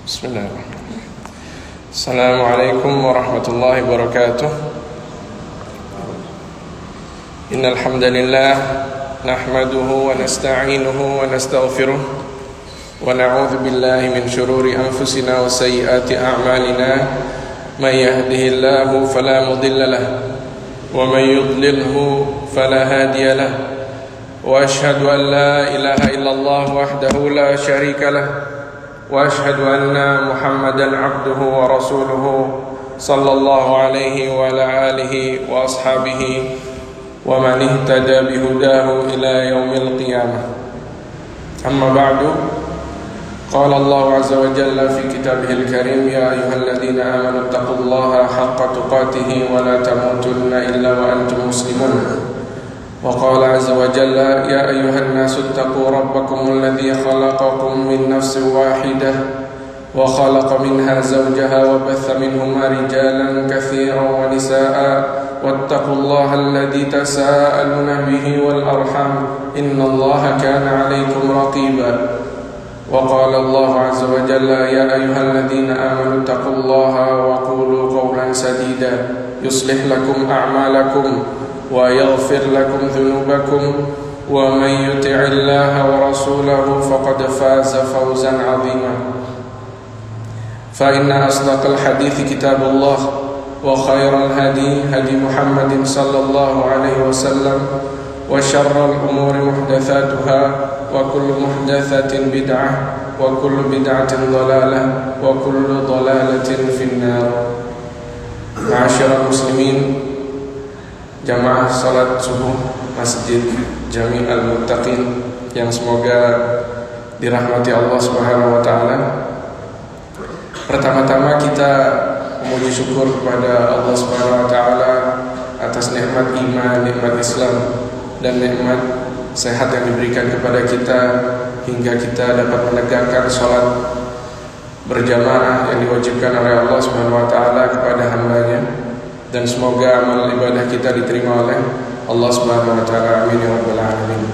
Bismillahirrahmanirrahim. Assalamualaikum warahmatullahi wabarakatuh. Innal hamdalillah nahmaduhu wa nasta'inuhu wa nastaghfiruh wa na'udzu billahi min shururi anfusina wa sayyiati a'malina. May yahdihillahu fala mudilla lahu wa may yudlilhu fala hadiya lahu. Wa ashhadu an la ilaha illallah wahdahu la syarika lahu wa ashhadu anna Muhammadan abduhu wa rasuluhu sallallahu alaihi wa ala alihi wa ashabihi wa man ihtada bihudahu ila yaumil qiyamah. Amma ba'du. Qala Allah azza wa jalla fi kitabihil karim, ya ayyuhalladzina amanu taqullaha haqqa tuqatih wa la tamutunna illa wa antum muslimun. وقال عز وجل يا أيها الناس اتقوا ربكم الذي خلقكم من نفس واحدة وخلق منها زوجها وبث منهما رجالا كثيرا ونساء واتقوا الله الذي تساءلون به والأرحام إن الله كان عليكم رقيبا. وقال الله عز وجل يا أيها الذين آمنوا اتقوا الله وقولوا قولا سديدا يصلح لكم أعمالكم ويغفر لكم ذنوبكم ومن يطع الله ورسوله فقد فاز فوزا عظيما. فإن أصدق الحديث كتاب الله وخير الهدي هدي محمد صلى الله عليه وسلم وشر الأمور محدثاتها وكل محدثة بدعة وكل بدعة ضلالة وكل ضلالة في النار. معاشر المسلمين, jamaah salat subuh Masjid Jami' Al-Muttaqin yang semoga dirahmati Allah Subhanahu wa taala. Pertama-tama kita memuji syukur kepada Allah Subhanahu wa taala atas nikmat iman, nikmat Islam dan nikmat sehat yang diberikan kepada kita hingga kita dapat menegakkan salat berjamaah yang diwajibkan oleh Allah Subhanahu wa taala kepada hamba-Nya. Dan semoga amal ibadah kita diterima oleh Allah Subhanahu wa taala. Amin ya rabbal alamin.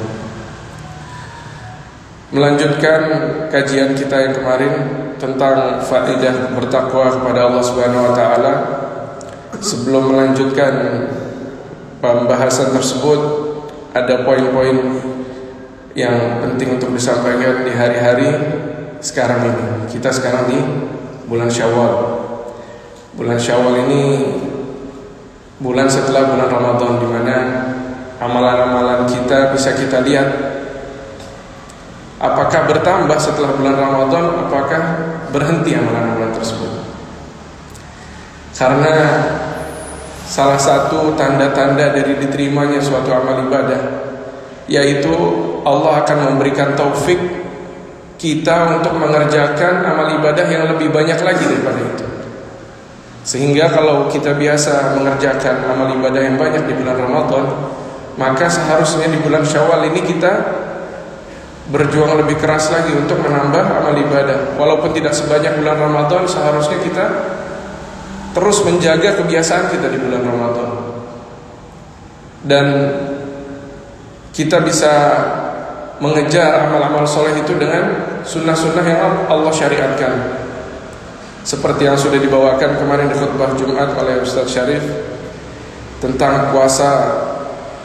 Melanjutkan kajian kita yang kemarin tentang faidah bertakwa kepada Allah Subhanahu wa taala. Sebelum melanjutkan pembahasan tersebut, ada poin-poin yang penting untuk disampaikan di hari-hari sekarang ini. Kita sekarang di bulan Syawal. Bulan Syawal ini bulan setelah bulan Ramadan, di mana amalan-amalan kita bisa kita lihat apakah bertambah setelah bulan Ramadan, apakah berhenti amalan-amalan tersebut. Karena salah satu tanda-tanda dari diterimanya suatu amal ibadah, yaitu Allah akan memberikan taufik kita untuk mengerjakan amal ibadah yang lebih banyak lagi daripada itu. Sehingga kalau kita biasa mengerjakan amal ibadah yang banyak di bulan Ramadan, maka seharusnya di bulan Syawal ini kita berjuang lebih keras lagi untuk menambah amal ibadah. Walaupun tidak sebanyak bulan Ramadan, seharusnya kita terus menjaga kebiasaan kita di bulan Ramadan. Dan kita bisa mengejar amal-amal soleh itu dengan sunnah-sunnah yang Allah syariatkan. Seperti yang sudah dibawakan kemarin di khutbah Jumat oleh Ustaz Syarif tentang puasa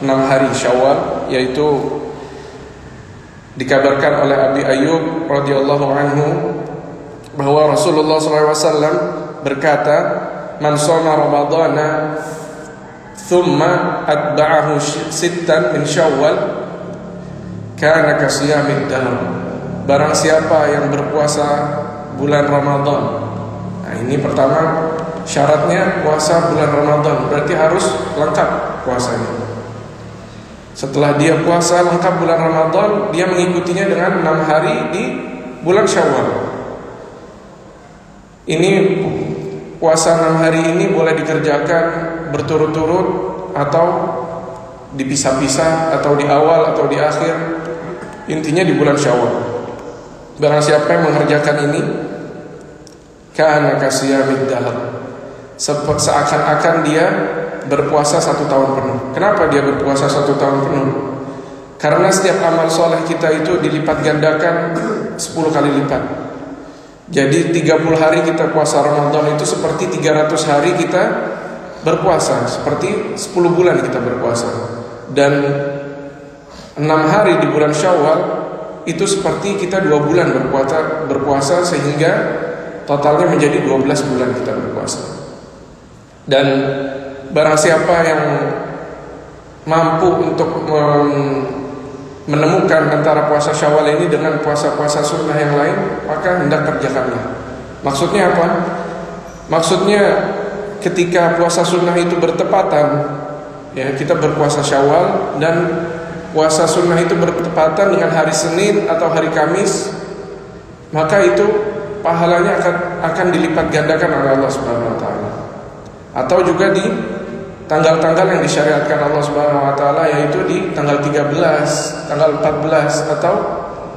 6 hari Syawal, yaitu dikabarkan oleh Abi Ayyub radhiyallahu anhu bahwa Rasulullah SAW berkata, "Man shoma Ramadhana thumma atba'ahu sittan min Syawal kana kasiyamid dahr." Barang siapa yang berpuasa bulan Ramadan. Nah, ini pertama syaratnya puasa bulan Ramadan, berarti harus lengkap puasanya. Setelah dia puasa lengkap bulan Ramadan, dia mengikutinya dengan 6 hari di bulan Syawal. Ini puasa 6 hari ini boleh dikerjakan berturut-turut atau dipisah-pisah, atau di awal atau di akhir. Intinya di bulan Syawal. Barang siapa yang mengerjakan ini, kana kasiyamid dahr, seakan-akan dia berpuasa 1 tahun penuh. Kenapa dia berpuasa 1 tahun penuh? Karena setiap amal soleh kita itu dilipat gandakan 10 kali lipat. Jadi 30 hari kita puasa Ramadan itu seperti 300 hari kita berpuasa, seperti 10 bulan kita berpuasa. Dan 6 hari di bulan Syawal itu seperti kita 2 bulan berpuasa sehingga totalnya menjadi 12 bulan kita berpuasa. Dan barang siapa yang mampu untuk menemukan antara puasa Syawal ini dengan puasa-puasa sunnah yang lain, maka hendak kerjakanlah. Maksudnya apa? Maksudnya ketika puasa sunnah itu bertepatan, ya, kita berpuasa Syawal dan puasa sunnah itu bertepatan dengan hari Senin atau hari Kamis, maka itu pahalanya akan dilipat gandakan oleh Allah Subhanahu wa taala. Atau juga di tanggal-tanggal yang disyariatkan Allah Subhanahu wa taala, yaitu di tanggal 13, tanggal 14 atau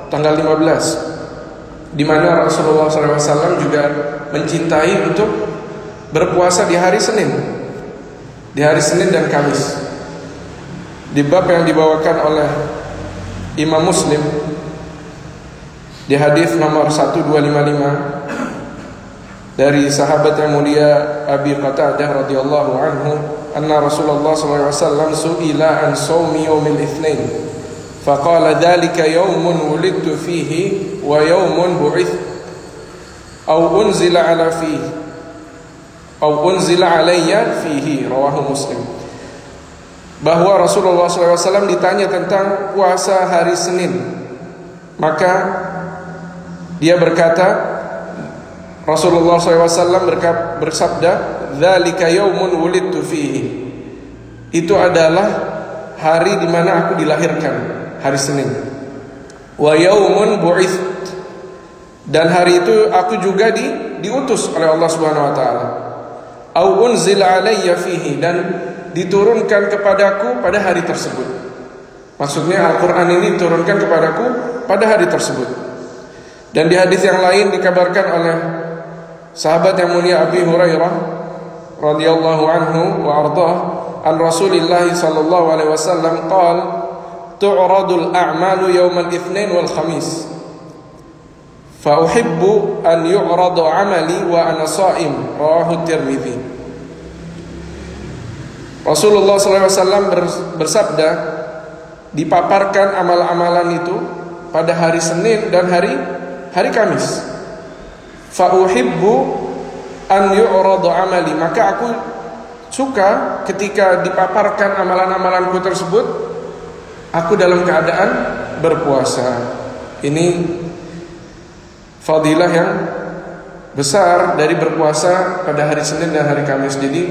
tanggal 15, di mana Rasulullah SAW juga mencintai untuk berpuasa di hari Senin dan Kamis. Di bab yang dibawakan oleh Imam Muslim di hadis nomor 1255 dari sahabat yang mulia Abi Qatadah radhiyallahu anhu, anna Rasulullah sallallahu alaihi wasallam su'ila an shaumi yaumil itsnain faqala dzalika yaumun wulidtu fihi wa yaumun bu'its aw unzila alayya fihi, rawahu Muslim. Bahwa Rasulullah sallallahu alaihi wasallam ditanya tentang puasa hari Senin, maka dia berkata, Rasulullah SAW bersabda, "Dzalika yaumun wulidtu fihi." Itu adalah hari di mana aku dilahirkan, hari Senin. Wa yaumun bu'its, dan hari itu aku juga diutus oleh Allah Subhanahu wa taala. Au unzila alayya fihi, dan diturunkan kepadaku pada hari tersebut. Maksudnya Al-Qur'an ini diturunkan kepadaku pada hari tersebut. Dan di hadis yang lain dikabarkan oleh sahabat yang mulia Abi Hurairah radhiyallahu anhu wa ardhah, an Rasulillah sallallahu alaihi wasallam qala tu'radul a'malu yawmal itsnain wal khamis fa uhibbu an yu'rada 'amali wa ana sha'im, rawahu Tirmidzi. Rasulullah sallallahu alaihi wasallam bersabda, dipaparkan amal-amalan itu pada hari Senin dan hari Kamis. Fa uhibbu an yu'rada 'amali, maka aku suka ketika dipaparkan amalan-amalanku tersebut, aku dalam keadaan berpuasa. Ini fadilah yang besar dari berpuasa pada hari Senin dan hari Kamis. Jadi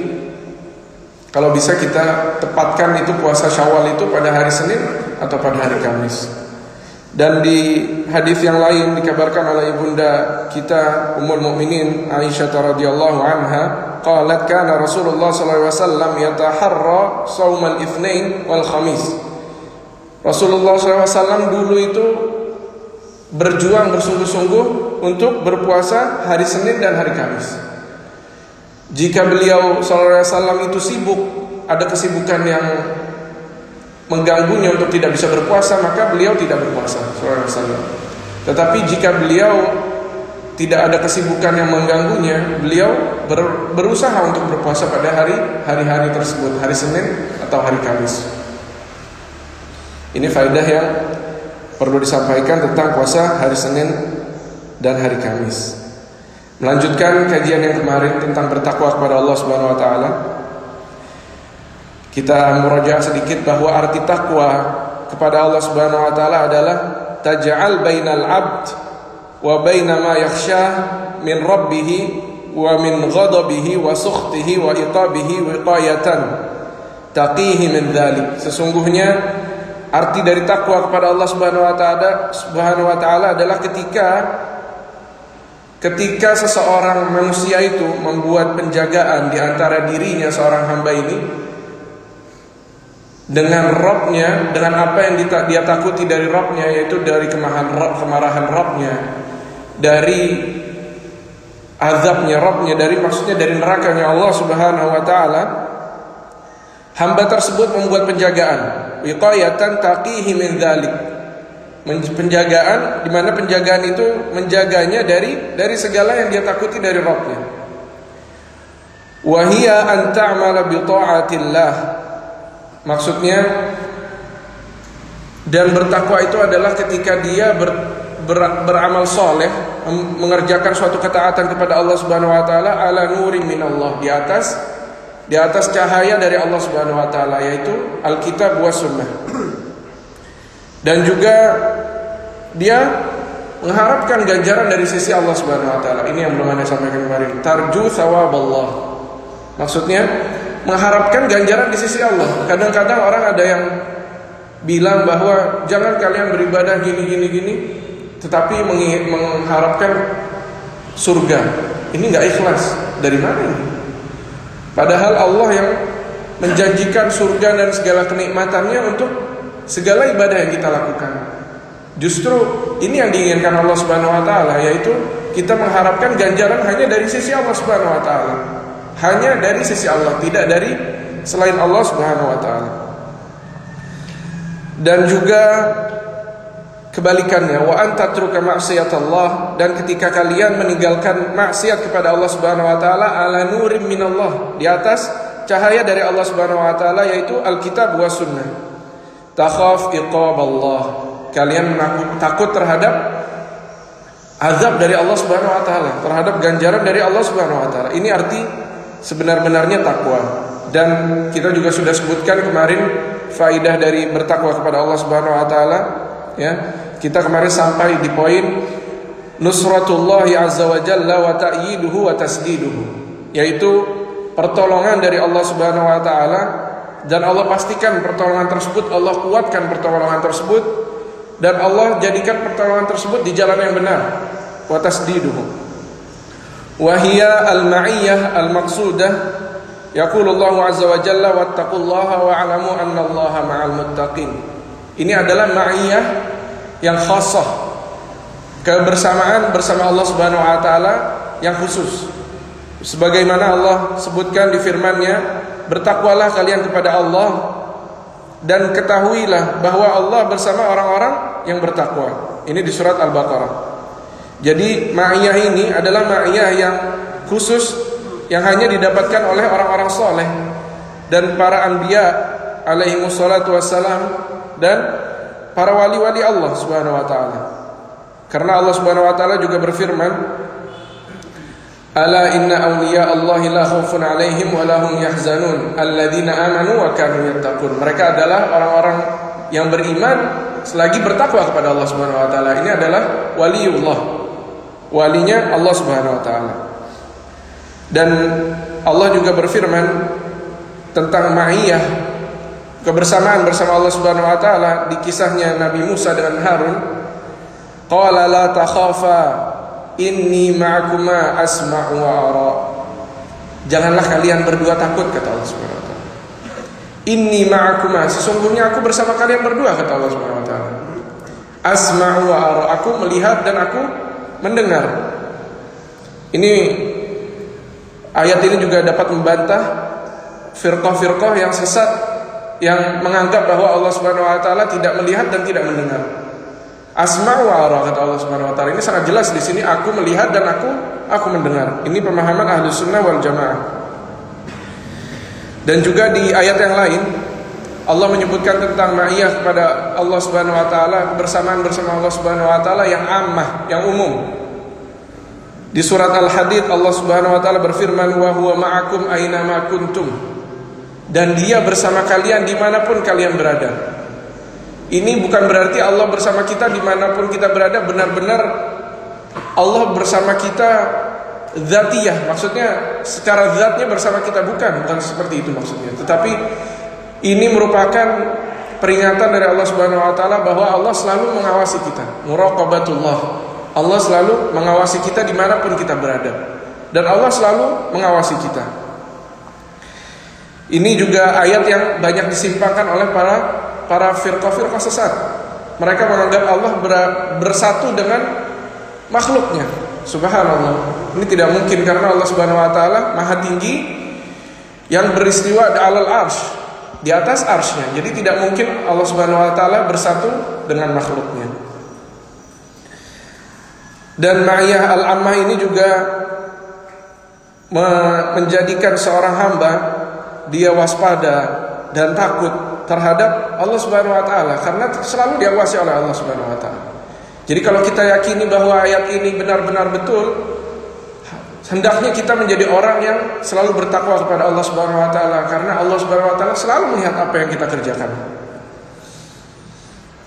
kalau bisa kita tepatkan itu puasa Syawal itu pada hari Senin atau pada hari Kamis. Dan di hadis yang lain dikabarkan oleh ibunda kita Ummul Mukminin Aisyah radhiyallahu anha, qalat kana Rasulullah sallallahu alaihi wasallam yataharra shaumal itsnain wal khamis. Rasulullah sallallahu alaihi wasallam dulu itu berjuang bersungguh-sungguh untuk berpuasa hari Senin dan hari Kamis. Jika beliau sallallahu alaihi wasallam itu sibuk, ada kesibukan yang mengganggunya untuk tidak bisa berpuasa, maka beliau tidak berpuasa sallallahu alaihi wasallam. Tetapi jika beliau tidak ada kesibukan yang mengganggunya, beliau berusaha untuk berpuasa pada hari-hari tersebut, hari Senin atau hari Kamis. Ini faedah yang perlu disampaikan tentang puasa hari Senin dan hari Kamis. Melanjutkan kajian yang kemarin tentang bertakwa kepada Allah Subhanahu wa taala, kita murajaah sedikit bahwa arti takwa kepada Allah Subhanahu wa taala adalah taj'al bainal 'abd wa baina ma yakhshah min rabbih wa min ghadabihi wa sukhtihi wa iqabihi wiqayatan taqihi min dzalik. Sesungguhnya arti dari takwa kepada Allah Subhanahu wa taala adalah ketika seseorang manusia itu membuat penjagaan di antara dirinya seorang hamba ini dengan Rabb-nya, dengan apa yang dia takuti dari Rabb-nya, yaitu dari kemarahan Rabb-nya, dari azabnya Rabb-nya, maksudnya dari nerakanya Allah Subhanahu wa taala. Hamba tersebut membuat penjagaan, wiqayatan taqihi min dzalik, Penjagaan, di mana penjagaan itu menjaganya dari segala yang dia takuti dari Rabbnya. Wa hiya an ta'mala bi ta'atillah. Maksudnya, dan bertakwa itu adalah ketika dia beramal soleh, mengerjakan suatu ketaatan kepada Allah Subhanahu wa taala ala nurin minallah, di atas cahaya dari Allah Subhanahu wa taala, yaitu Alkitab wa Sunnah. Dan juga dia mengharapkan ganjaran dari sisi Allah Subhanahu wa taala. Ini yang belum Anda sampaikan kemarin. Tarju thawaballah. Maksudnya mengharapkan ganjaran di sisi Allah. Kadang-kadang orang ada yang bilang bahwa jangan kalian beribadah gini, tetapi mengharapkan surga. Ini enggak ikhlas. Dari mana ini? Padahal Allah yang menjanjikan surga dan segala kenikmatannya untuk segala ibadah yang kita lakukan. Justru ini yang diinginkan Allah Subhanahu wa taala, yaitu kita mengharapkan ganjaran hanya dari sisi Allah Subhanahu wa taala. Hanya dari sisi Allah, tidak dari selain Allah Subhanahu wa taala. Dan juga kebalikannya, wa antatruka ma'siyatallah, dan ketika kalian meninggalkan maksiat kepada Allah Subhanahu wa taala ala nurim minallah, di atas cahaya dari Allah Subhanahu wa taala, yaitu Alkitab wa Sunnah. Takhaf iqaballah, kalian takut terhadap azab dari Allah Subhanahu wa taala, terhadap ganjaran dari Allah Subhanahu wa taala. Ini arti sebenar-benarnya takwa. Dan kita juga sudah sebutkan kemarin faidah dari bertakwa kepada Allah Subhanahu wa taala, ya. Kita kemarin sampai di poin nusratullahi azza wa jalla wa ta'yiduhu wa tasdiduhu, yaitu pertolongan dari Allah Subhanahu wa taala, dan Allah pastikan pertolongan tersebut, Allah kuatkan pertolongan tersebut, dan Allah jadikan pertolongan tersebut di jalan yang benar. Wa tasdiduhu wa hiya al-ma'iyyah al-maqsudah, yaqulullahu azza wa jalla wattaqullaha wa 'alamu annallaha ma'al muttaqin. Ini adalah ma'iyyah yang khassah, kebersamaan bersama Allah Subhanahu wa taala yang khusus. Sebagaimana Allah sebutkan di firman-Nya, bertakwalah kalian kepada Allah dan ketahuilah bahwa Allah bersama orang-orang yang bertakwa. Ini di surat Al-Baqarah. Jadi ma'iyah ini adalah ma'iyah yang khusus, yang hanya didapatkan oleh orang-orang soleh dan para anbiya alaihimus salatu wassalam, dan para wali-wali Allah Subhanahu wa taala. Karena Allah Subhanahu wa taala juga berfirman, ala inna awliya Allahi la khaufun alaihim wa lahum yahzanun alladzina amanu wa kanu yattaqun. Mereka adalah orang-orang yang beriman selagi bertakwa kepada Allah Subhanahu wa taala. Ini adalah waliullah, walinya Allah Subhanahu wa taala. Dan Allah juga berfirman tentang ma'iyah, kebersamaan bersama Allah Subhanahu wa taala, di kisahnya Nabi Musa dengan Harun. Qala la takhafa inni ma'akuma asma'u wa ara. Janganlah kalian berdua takut, kata Allah Subhanahu wa taala. Inni ma'akuma, sesungguhnya aku bersama kalian berdua, kata Allah Subhanahu wa taala. Asma'u wa ara, aku melihat dan aku mendengar. Ini ayat ini juga dapat membantah firqah-firqah yang sesat, yang menganggap bahwa Allah Subhanahu wa taala tidak melihat dan tidak mendengar. Asma' wa ara, kata Allah Subhanahu wa taala. Ini sangat jelas di sini, aku melihat dan aku mendengar. Ini pemahaman Ahlus Sunnah wal Jamaah. Dan juga di ayat yang lain Allah menyebutkan tentang ma'iyah kepada Allah Subhanahu wa taala, bersamaan bersama Allah Subhanahu wa taala yang ammah, yang umum. Di surat Al-Hadid Allah Subhanahu wa taala berfirman, wa huwa ma'akum aina ma kuntum, dan Dia bersama kalian dimanapun kalian berada. Ini bukan berarti Allah bersama kita dimanapun kita berada, benar-benar Allah bersama kita zatiyah, maksudnya secara zatnya bersama kita, bukan seperti itu maksudnya. Tetapi ini merupakan peringatan dari Allah Subhanahu wa taala bahwa Allah selalu mengawasi kita. Muraqabatullah, Allah selalu mengawasi kita dimanapun kita berada, dan Allah selalu mengawasi kita. Ini juga ayat yang banyak disimpangkan oleh para firqah-firqah sesat. Mereka menganggap Allah bersatu dengan makhluknya. Subhanallah, ini tidak mungkin, karena Allah Subhanahu wa taala maha tinggi, yang beristiwa di alal arsy, di atas arsy-Nya. Jadi tidak mungkin Allah Subhanahu wa taala bersatu dengan makhluknya. Dan ma'iyah al-ammah ini juga menjadikan seorang hamba dia waspada dan takut terhadap Allah Subhanahu wa taala karena selalu diawasi oleh Allah Subhanahu wa taala. Jadi kalau kita yakini bahwa ayat ini benar-benar betul, hendaknya kita menjadi orang yang selalu bertakwa kepada Allah Subhanahu wa taala karena Allah Subhanahu wa taala selalu melihat apa yang kita kerjakan.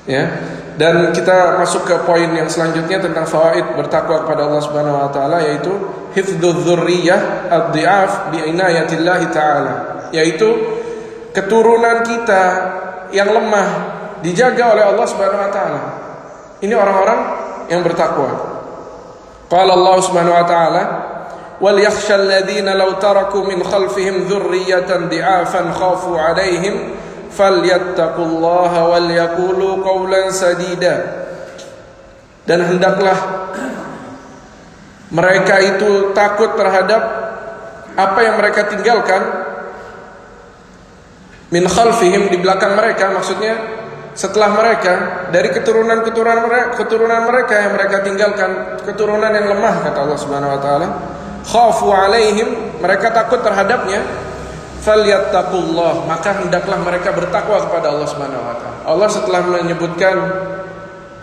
Ya. Dan kita masuk ke poin yang selanjutnya tentang fawaid bertakwa kepada Allah Subhanahu wa taala, yaitu hifdzuz dzurriyyah ad-dhi'af bi inayatillah taala, yaitu keturunan kita yang lemah dijaga oleh Allah Subhanahu wa taala. Ini orang-orang yang bertakwa. Qala Allah Subhanahu wa taala, wal yakhshal ladzina law taraku min khalfihim dzurriyyatan dhi'afan khafu 'alaihim falyattaqullaha wal yaqulu qawlan sadida. Dan hendaklah mereka itu takut terhadap apa yang mereka tinggalkan min khalfihim, di belakang mereka, maksudnya setelah mereka, dari keturunan mereka yang mereka tinggalkan, keturunan yang lemah, kata Allah Subhanahu wa taala. Khafu alaihim, mereka takut terhadapnya. Falyattaqullah, maka hendaklah mereka bertakwa kepada Allah Subhanahu wa taala. Allah setelah menyebutkan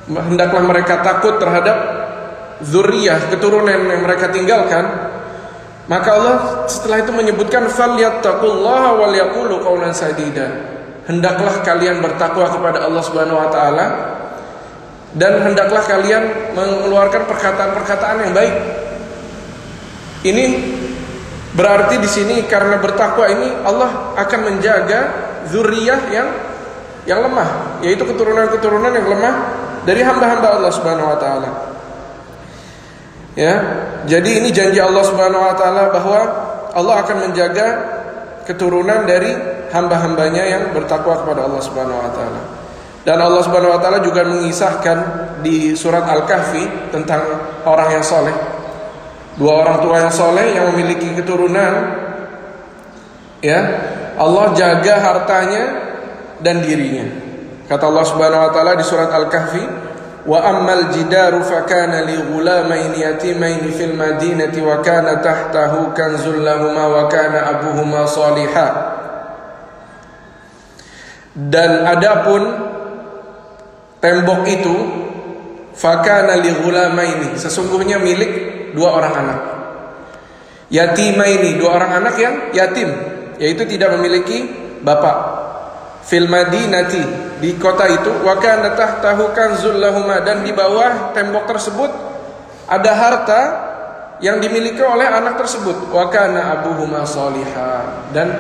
hendaklah mereka takut terhadap zuriyah, keturunan yang mereka tinggalkan, maka Allah setelah itu menyebutkan falyattaqullaha wal yaqulu qawlan sadida. Hendaklah kalian bertakwa kepada Allah Subhanahu wa taala dan hendaklah kalian mengeluarkan perkataan-perkataan yang baik. Ini berarti di sini karena bertakwa ini Allah akan menjaga zuriyah yang lemah, yaitu keturunan-keturunan yang lemah dari hamba-hamba Allah Subhanahu wa taala. Ya, jadi ini janji Allah Subhanahu wa taala bahwa Allah akan menjaga keturunan dari hamba-hambanya yang bertakwa kepada Allah Subhanahu wa taala. Dan Allah Subhanahu wa taala juga mengisahkan di surat Al-Kahfi tentang orang yang soleh. Dua orang tua yang soleh yang memiliki keturunan, ya, Allah jaga hartanya dan dirinya. Kata Allah Subhanahu wa taala di surat Al-Kahfi, wa ammal jidaru fakana li ghulamaini yatimaini fil madinati wa kana tahtahu kanzul lahumā wa kana abuhuma shalihan. Dan adapun tembok itu fakana li ghulamaini, sesungguhnya milik dua orang anak. Yatimaini, dua orang anak yang yatim, yaitu tidak memiliki bapak. Fil madinati, di kota itu, wa kana tahtahu kanzul lahumā, dan di bawah tembok tersebut ada harta yang dimiliki oleh anak tersebut. Wa kana abuhuma shalihan, dan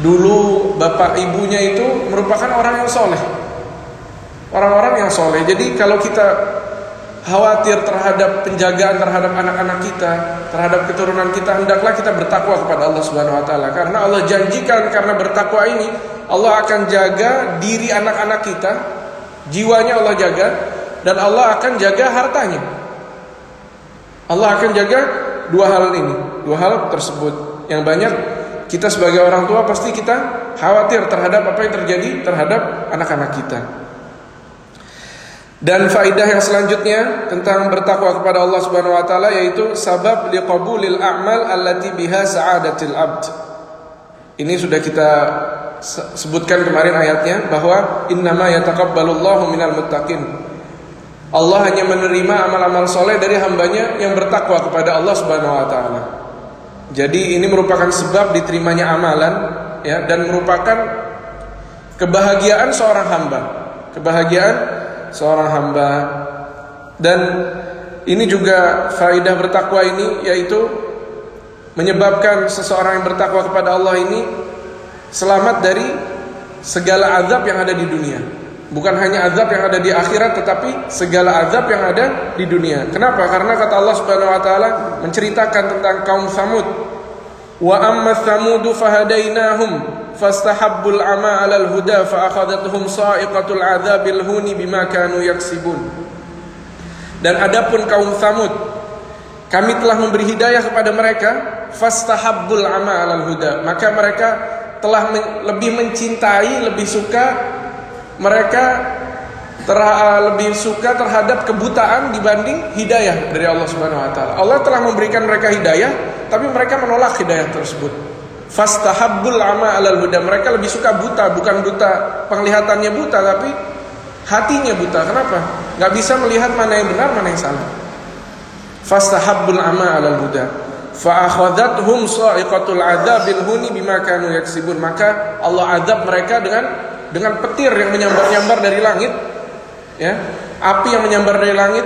dulu bapak ibunya itu merupakan orang yang soleh, orang-orang yang soleh. Jadi kalau kita khawatir terhadap penjagaan terhadap anak-anak kita, terhadap keturunan kita, hendaklah kita bertakwa kepada Allah Subhanahu wa taala, karena Allah janjikan karena bertakwa ini Allah akan jaga diri anak-anak kita, jiwanya Allah jaga, dan Allah akan jaga hartanya. Allah akan jaga dua hal ini, dua hal tersebut yang banyak kita sebagai orang tua pasti kita khawatir terhadap apa yang terjadi terhadap anak-anak kita. Dan faidah yang selanjutnya tentang bertakwa kepada Allah Subhanahu wa taala, yaitu sabab liqabulil a'mal allati biha sa'adatil abd. Ini sudah kita sebutkan kemarin ayatnya, bahwa innama yataqabbalullahu minal muttaqin. Allah hanya menerima amal-amal soleh dari hambanya yang bertakwa kepada Allah Subhanahu wa taala. Jadi ini merupakan sebab diterimanya amalan, ya, dan merupakan kebahagiaan seorang hamba, kebahagiaan seorang hamba. Dan ini juga faidah bertakwa ini, yaitu menyebabkan seseorang yang bertakwa kepada Allah ini selamat dari segala azab yang ada di dunia. Bukan hanya azab yang ada di akhirat, tetapi segala azab yang ada di dunia. Kenapa? Karena kata Allah Subhanahu wa taala menceritakan tentang kaum Tsamud. Wa amma Tsamudu fahadainahum fastahabbul ama 'alal huda fa akhadathum sa'iqatul 'adzabil huni bima kanu yaksibun. Dan adapun kaum Tsamud, kami telah memberi hidayah kepada mereka, fastahabbul ama 'alal huda, maka mereka telah lebih mencintai, lebih suka mereka lebih suka terhadap kebutaan dibanding hidayah dari Allah Subhanahu wa taala. Allah telah memberikan mereka hidayah, tapi mereka menolak hidayah tersebut. Fastahabbul ama 'alal huda. Mereka lebih suka buta, bukan buta penglihatannya buta, tapi hatinya buta. Kenapa? Gak bisa melihat mana yang benar, mana yang salah. Fastahabbul ama 'alal huda. Fa akhadhathum sa'iqatul 'adzabil huni bima kanu yaksibun. Maka Allah azab mereka dengan petir yang menyambar-nyambar dari langit. Ya, api yang menyambar dari langit,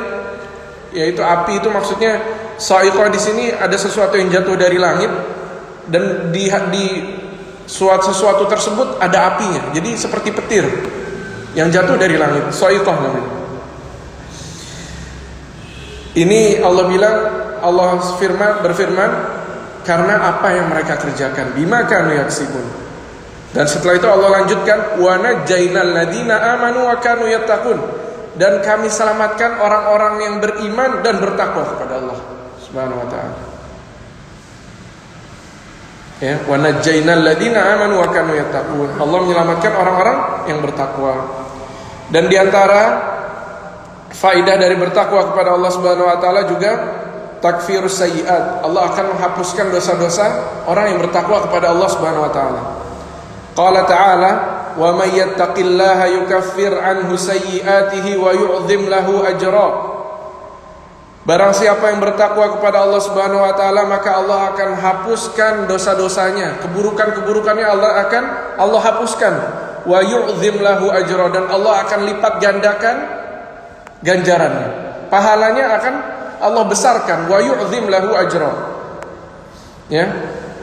yaitu api itu maksudnya sa'iqah di sini ada sesuatu yang jatuh dari langit, dan di sesuatu tersebut ada apinya. Jadi seperti petir yang jatuh dari langit, sa'iqah namanya. Ini Allah bilang, Allah berfirman karena apa yang mereka kerjakan, bima kanu yaksibun. Dan setelah itu Allah lanjutkan, wa najjaynal ladina amanu wa kanu yattaqun. Dan kami selamatkan orang-orang yang beriman dan bertakwa kepada Allah Subhanahu wa taala. Ya, wa najjaynal ladina amanu wa kanu yattaqun. Allah menyelamatkan orang-orang yang bertakwa. Dan di antara faidah dari bertakwa kepada Allah Subhanahu wa taala juga takfirus sayyi'at. Allah akan menghapuskan dosa-dosa orang yang bertakwa kepada Allah Subhanahu wa taala. Qala ta'ala, wa may yattaqillaha yukaffir anhu sayyi'atihi wa yu'dhim lahu ajra. Barang siapa yang bertakwa kepada Allah Subhanahu wa taala, maka Allah akan hapuskan dosa-dosanya, keburukan-keburukannya Allah hapuskan. Wa yu'dhim lahu ajra, dan Allah akan lipat gandakan ganjarannya. Pahalanya akan Allah besarkan. Wa yu'dhim lahu ajra. Ya.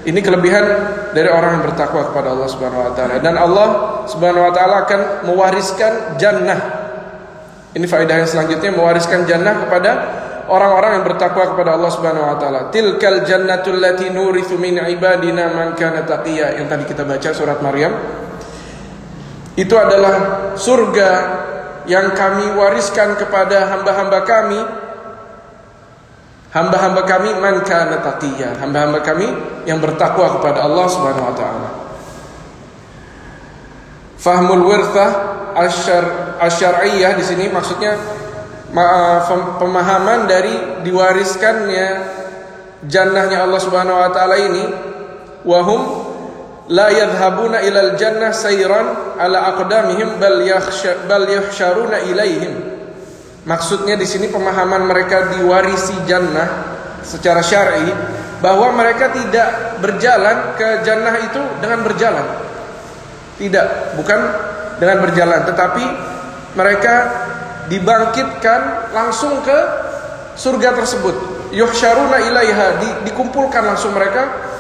Ini kelebihan dari orang yang bertakwa kepada Allah Subhanahu wa taala. Dan Allah Subhanahu wa taala akan mewariskan jannah. Ini faedah yang selanjutnya, mewariskan jannah kepada orang-orang yang bertakwa kepada Allah Subhanahu wa taala. Tilkal jannatul lati nurithu min ibadina man kana taqiyya, yang tadi kita baca surat Maryam. Itu adalah surga yang kami wariskan kepada hamba-hamba kami. Hamba-hamba kami man kana taqiyya, hamba-hamba kami yang bertakwa kepada Allah Subhanahu wa taala. Fahmul wirthah asyar'iyyah di sini maksudnya pemahaman dari diwariskannya jannahnya Allah Subhanahu wa taala ini. Wahum la yadhhabuna ilal jannah sayran ala aqdamihim bal yahsyaruna ilaihim. Maksudnya di sini pemahaman mereka diwarisi jannah secara syar'i, bahwa mereka tidak berjalan ke jannah itu dengan berjalan. Tidak, bukan dengan berjalan, tetapi mereka dibangkitkan langsung ke surga tersebut. Yuhsyaruna ilaiha, dikumpulkan langsung mereka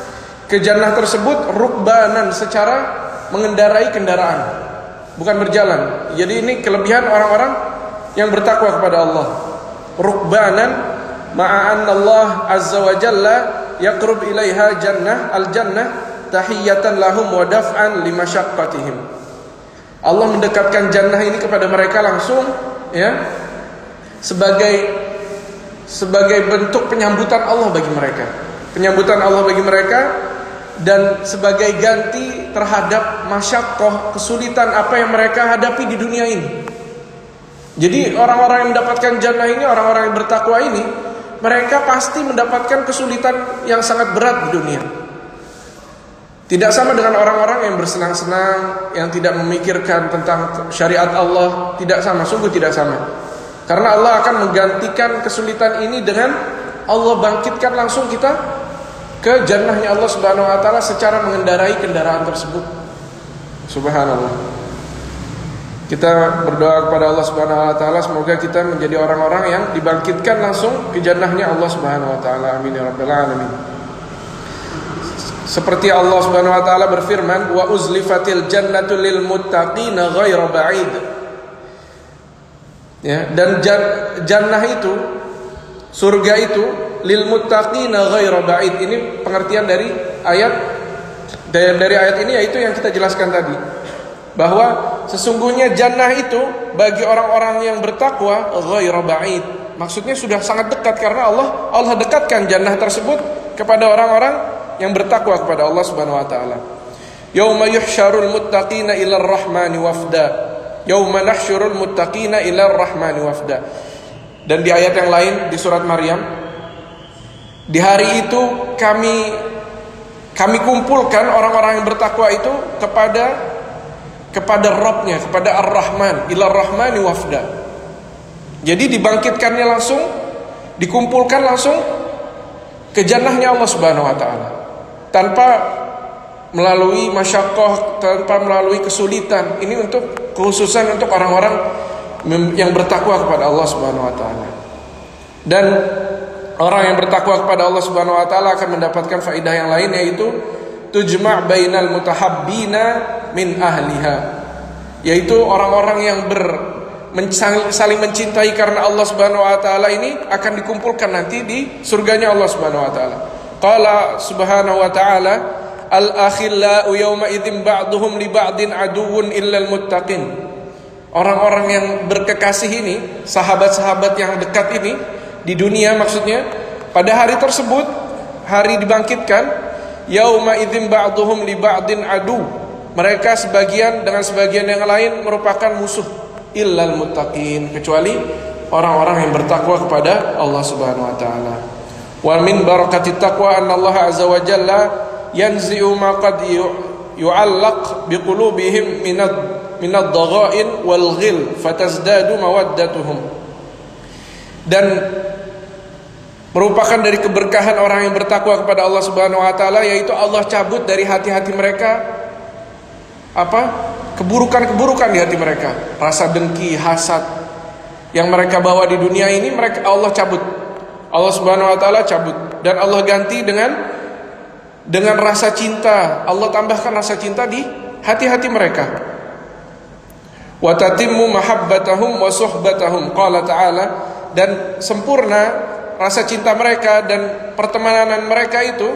ke jannah tersebut rukbanan, secara mengendarai kendaraan, bukan berjalan. Jadi ini kelebihan orang-orang yang bertakwa kepada Allah. Rukbanan ma'an Allah azza wa jalla yaqrub ilaiha al-jannah tahiyatan lahum wa daf'an limasyaqqatihim. Allah mendekatkan jannah ini kepada mereka langsung, ya, sebagai bentuk penyambutan Allah bagi mereka. Penyambutan Allah bagi mereka, dan sebagai ganti terhadap masyaqqah, kesulitan apa yang mereka hadapi di dunia ini. Jadi orang-orang yang mendapatkan jannah ini, orang-orang yang bertakwa ini, mereka pasti mendapatkan kesulitan yang sangat berat di dunia. Tidak sama dengan orang-orang yang bersenang-senang, yang tidak memikirkan tentang syariat Allah. Tidak sama, sungguh tidak sama. Karena Allah akan menggantikan kesulitan ini dengan Allah bangkitkan langsung kita ke jannahnya Allah Subhanahu wa taala secara mengendarai kendaraan tersebut. Subhanallah. Kita berdoa kepada Allah Subhanahu wa taala semoga kita menjadi orang-orang yang dibangkitkan langsung ke jannahnya Allah Subhanahu wa taala. Amin ya rabbal alamin. Seperti Allah Subhanahu wa taala berfirman, wa uzlifatil jannatu lil muttaqina ghaira ba'id. Ya, dan jannah itu, surga itu lil muttaqina ghaira ba'id. Ini pengertian dari ayat ini, yaitu yang kita jelaskan tadi, bahwa sesungguhnya jannah itu bagi orang-orang yang bertakwa ghairu ba'id. Maksudnya sudah sangat dekat, karena Allah dekatkan jannah tersebut kepada orang-orang yang bertakwa kepada Allah Subhanahu wa taala. Yauma yuhsyarul muttaqina ilar rahmani wafda. Yauma nahsyurul muttaqina ila rahmani wafda. Dan di ayat yang lain di surat Maryam, di hari itu kami kumpulkan orang-orang yang bertakwa itu kepada Rabb-nya, kepada Ar-Rahman, ila rahmani wafda. Jadi dibangkitkannya langsung, dikumpulkan langsung ke jannahnya Allah Subhanahu wa taala. Tanpa melalui masyaqqah, tanpa melalui kesulitan. Ini untuk khususan untuk orang-orang yang bertakwa kepada Allah Subhanahu wa taala. Dan orang yang bertakwa kepada Allah Subhanahu wa taala akan mendapatkan faedah yang lain, yaitu tujma' bainal mutahabbina min ahliha, yaitu orang-orang yang saling mencintai karena Allah Subhanahu wa taala ini akan dikumpulkan nanti di surganya Allah Subhanahu wa taala. Qala subhanahu wa ta'ala, al-akhillau yawma idzin ba'duhum li ba'din aduwwun illal muttaqin. Orang-orang yang berkekasih ini, sahabat-sahabat yang dekat ini di dunia maksudnya, pada hari tersebut, hari dibangkitkan, yauma idzin ba'duhum li ba'din adu. Mereka sebagian dengan sebagian yang lain merupakan musuh, illal muttaqin, kecuali orang-orang yang bertakwa kepada Allah Subhanahu wa taala. Wa min barakati taqwa anna Allah azza wa jalla yanzi'u ma qad yu'allaq biqulubihim minad dhaghain wal ghil fatazdadu mawaddatuhum. Dan merupakan dari keberkahan orang yang bertakwa kepada Allah Subhanahu wa taala, yaitu Allah cabut dari hati-hati mereka keburukan-keburukan di hati mereka, rasa dengki, hasad yang mereka bawa di dunia ini, Allah cabut. Allah Subhanahu wa taala cabut, dan Allah ganti dengan rasa cinta. Allah tambahkan rasa cinta di hati-hati mereka. Wa tatimmu mahabbatahum wa suhbatahum, qala ta'ala, dan sempurna rasa cinta mereka dan pertemanan mereka itu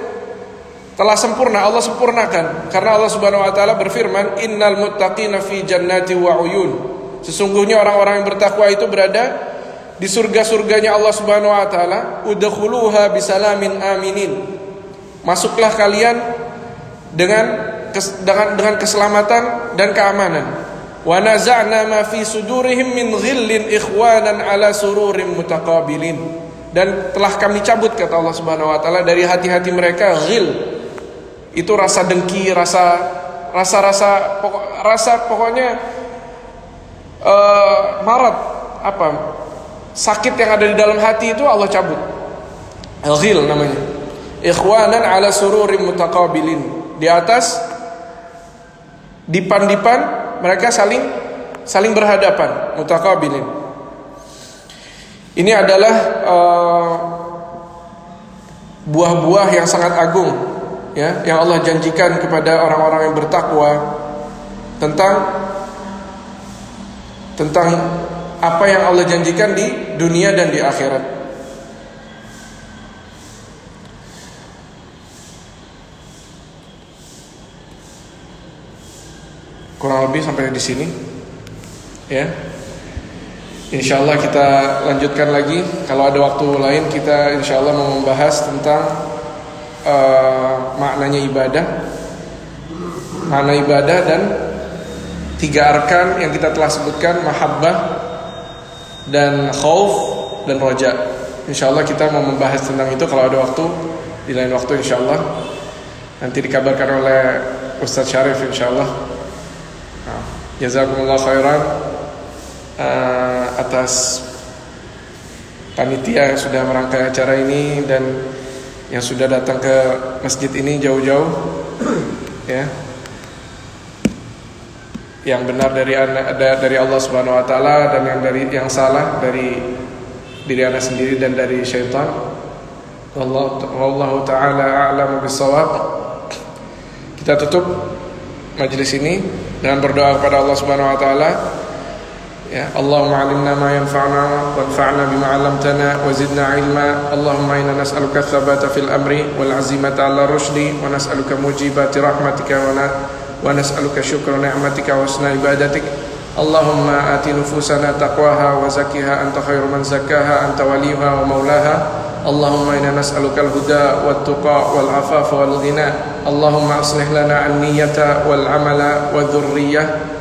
telah sempurna, Allah sempurnakan. Karena Allah Subhanahu wa taala berfirman, innal muttaqina fi jannati wa uyun. Sesungguhnya orang-orang yang bertakwa itu berada di surga-surganya Allah Subhanahu wa taala. Udkhuluha bisalamin aminin. Masuklah kalian dengan keselamatan dan keamanan. Wa naza'na ma fi sudurihim min ghillin ikhwanan ala sururin mutaqabilin. Dan telah kami cabut, kata Allah Subhanahu wa taala, dari hati-hati mereka ghil. Itu rasa dengki, rasa pokoknya marat, sakit yang ada di dalam hati itu Allah cabut. Al-ghil namanya. Ikhwanan ala sururin mutaqabilin. Di atas dipan-dipan mereka saling berhadapan, mutaqabilin. Ini adalah buah-buah yang sangat agung, ya, yang Allah janjikan kepada orang-orang yang bertakwa tentang apa yang Allah janjikan di dunia dan di akhirat. Kurang lebih sampai di sini, ya. Insyaallah kita lanjutkan lagi. Kalau ada waktu lain kita insyaallah mau membahas tentang makna ibadah dan 3 arkan yang kita telah sebutkan, mahabbah dan khauf dan roja. Insyaallah kita mau membahas tentang itu kalau ada waktu, di lain waktu insyaallah. Nanti dikabarkan oleh Ustaz Syarif insyaallah. Jazakumullah khairan atas panitia yang sudah merangkai acara ini dan yang sudah datang ke masjid ini jauh-jauh, ya. Yang benar dari Allah Subhanahu wa taala, dan yang salah dari diri Anda sendiri dan dari syaitan. Wallahu taala a'lamu bissawab. Kita tutup majelis ini dengan berdoa kepada Allah Subhanahu wa taala. Ya, Allahumma 'allimna ma yanfa'una wanfa'na bima 'allamtana wa zidna 'ilma. Allahumma inna nas'aluka tsabata fil amri wal 'azimata 'ala rusydi wa nas'aluka mujibati rahmatika wa nas'aluka syukra ni'matika wa husna ibadatik. Allahumma ati nufusana taqwaha wa zakkiha anta khairu man zakkaha anta waliyuha wa maulaha. Allahumma inna nas'aluka al-huda wat tuqa wal 'afafa wal ghina. Allahumma aslih lana an-niyyata wal 'amala wadh-dhurriyyah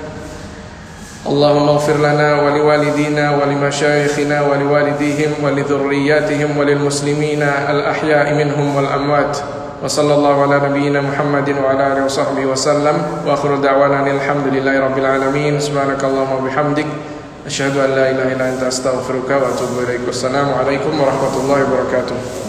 اللهم اغفر لنا ولوالدينا ولمشايخنا ولوالديهم ولذرياتهم وللمسلمين الأحياء منهم والأموات وصلى الله على نبينا محمد وعلى آله وصحبه وسلم وآخر دعوانا الحمد لله رب العالمين سبحانك اللهم وبحمدك أشهد أن لا إله إلا أنت أستغفرك وأتوب إليك والسلام عليكم ورحمة الله وبركاته.